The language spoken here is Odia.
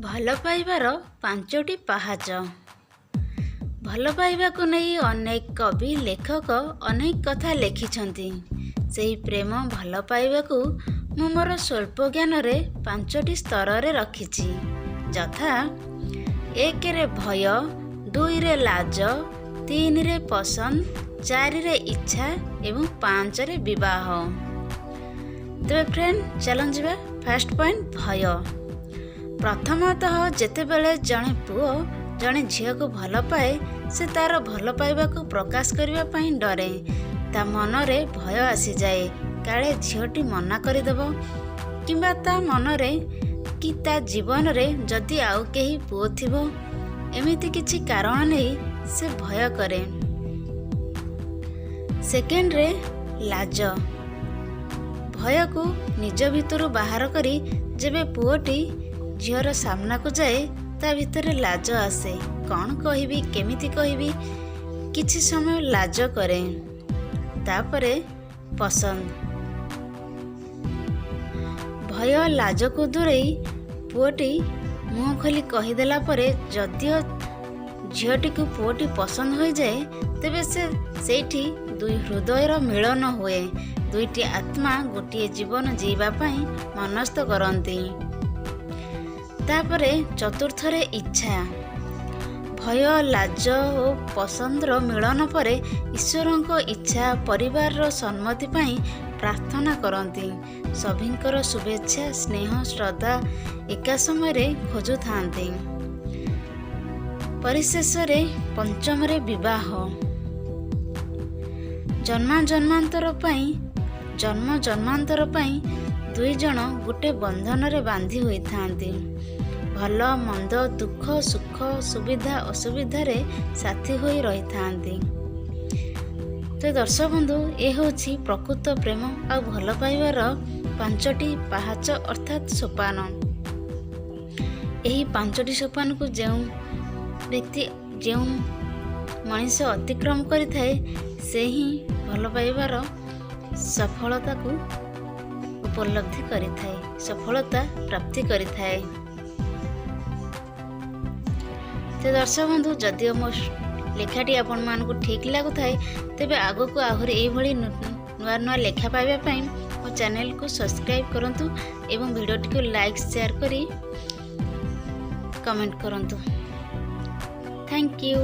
ଭଲ ପାଇବାର 5ଟି ପାହାଚ। ଭଲ ପାଇବାକୁ ନେଇ ଅନେକ କବି ଲେଖକ ଅନେକ କଥା ଲେଖିଛନ୍ତି। ସେହି ପ୍ରେମ ଭଲ ପାଇବାକୁ ମୁଁ ମୋର ସ୍ୱଳ୍ପ ଜ୍ଞାନରେ 5ଟି ସ୍ତରରେ ରଖିଛି। ଯଥା 1ରେ ଭୟ, 2ରେ ଲାଜ, 3ରେ ପସନ୍ଦ, 4ରେ ଇଚ୍ଛା ଏବଂ 5ରେ ବିବାହ। ତେବେ ଫ୍ରେଣ୍ଡ ଚାଲନ୍ତୁ ଯିବା। ଫାର୍ଷ୍ଟ ପଏଣ୍ଟ ଭୟ। ପ୍ରଥମତଃ ଯେତେବେଳେ ଜଣେ ପୁଅ ଜଣେ ଝିଅକୁ ଭଲ ପାଏ ସେ ତାର ଭଲ ପାଇବାକୁ ପ୍ରକାଶ କରିବା ପାଇଁ ଡରେ। ତା ମନରେ ଭୟ ଆସିଯାଏ କାଳେ ଝିଅଟି ମନା କରିଦେବ କିମ୍ବା ତା ମନରେ କି ତା ଜୀବନରେ ଯଦି ଆଉ କେହି ପୁଅ ଥିବ, ଏମିତି କିଛି କାରଣ ନେଇ ସେ ଭୟ କରେ। ସେକେଣ୍ଡରେ ଲାଜ। ଭୟକୁ ନିଜ ଭିତରୁ ବାହାର କରି ଯେବେ ପୁଅଟି ଝିଅର ସାମ୍ନାକୁ ଯାଏ ତା ଭିତରେ ଲାଜ ଆସେ। କ'ଣ କହିବି, କେମିତି କହିବି, କିଛି ସମୟ ଲାଜ କରେ। ତାପରେ ପସନ୍ଦ। ଭୟ ଲାଜକୁ ଦୂରେଇ ପୁଅଟି ମୁହଁ ଖୋଲି କହିଦେଲା ପରେ ଯଦିଓ ଝିଅଟିକୁ ପୁଅଟି ପସନ୍ଦ ହୋଇଯାଏ, ତେବେ ସେଇଠି ଦୁଇ ହୃଦୟର ମିଳନ ହୁଏ। ଦୁଇଟି ଆତ୍ମା ଗୋଟିଏ ଜୀବନ ଜିଇବା ପାଇଁ ମନସ୍ଥ କରନ୍ତି। ତାପରେ ଚତୁର୍ଥରେ ଇଚ୍ଛା। ଭୟ, ଲାଜ ଓ ପସନ୍ଦର ମିଳନ ପରେ ଈଶ୍ୱରଙ୍କ ଇଚ୍ଛା ପରିବାରର ସମ୍ମତି ପାଇଁ ପ୍ରାର୍ଥନା କରନ୍ତି। ସଭିଙ୍କର ଶୁଭେଚ୍ଛା, ସ୍ନେହ, ଶ୍ରଦ୍ଧା ଏକା ସମୟରେ ଖୋଜୁଥାନ୍ତି। ପରିଶେଷରେ 5ମରେ ବିବାହ। ଜନ୍ମ ଜନ୍ମାନ୍ତର ପାଇଁ ଦୁଇ ଜଣ ଗୋଟେ ବନ୍ଧନରେ ବାନ୍ଧି ହୋଇଥାନ୍ତି। ଭଲ ମନ୍ଦ, ଦୁଃଖ ସୁଖ, ସୁବିଧା ଅସୁବିଧାରେ ସାଥୀ ହୋଇ ରହିଥାନ୍ତି। ତ ଦର୍ଶକ ବନ୍ଧୁ, ଏ ହେଉଛି ପ୍ରକୃତ ପ୍ରେମ ଆଉ ଭଲ ପାଇବାର 5ଟି ପାହାଚ ଅର୍ଥାତ୍ ସୋପାନ। ଏହି 5ଟି ସୋପାନକୁ ଯେଉଁ ମଣିଷ ଅତିକ୍ରମ କରିଥାଏ ସେ ହିଁ ଭଲ ପାଇବାର ସଫଳତାକୁ ଉପଲବ୍ଧି କରିଥାଏ, ସଫଳତା ପ୍ରାପ୍ତି କରିଥାଏ। ତ ଦର୍ଶକ ବନ୍ଧୁ, ଯଦିଓ ମୋ ଲେଖାଟି ଆପଣମାନଙ୍କୁ ଠିକ୍ ଲାଗୁଥାଏ, ତେବେ ଆଗକୁ ଆହୁରି ଏଇଭଳି ନୂଆ ନୂଆ ଲେଖା ପାଇବା ପାଇଁ ମୋ ଚ୍ୟାନେଲକୁ ସବସ୍କ୍ରାଇବ୍ କରନ୍ତୁ ଏବଂ ଭିଡ଼ିଓଟିକୁ ଲାଇକ୍ ସେୟାର କରି କମେଣ୍ଟ କରନ୍ତୁ। Thank you.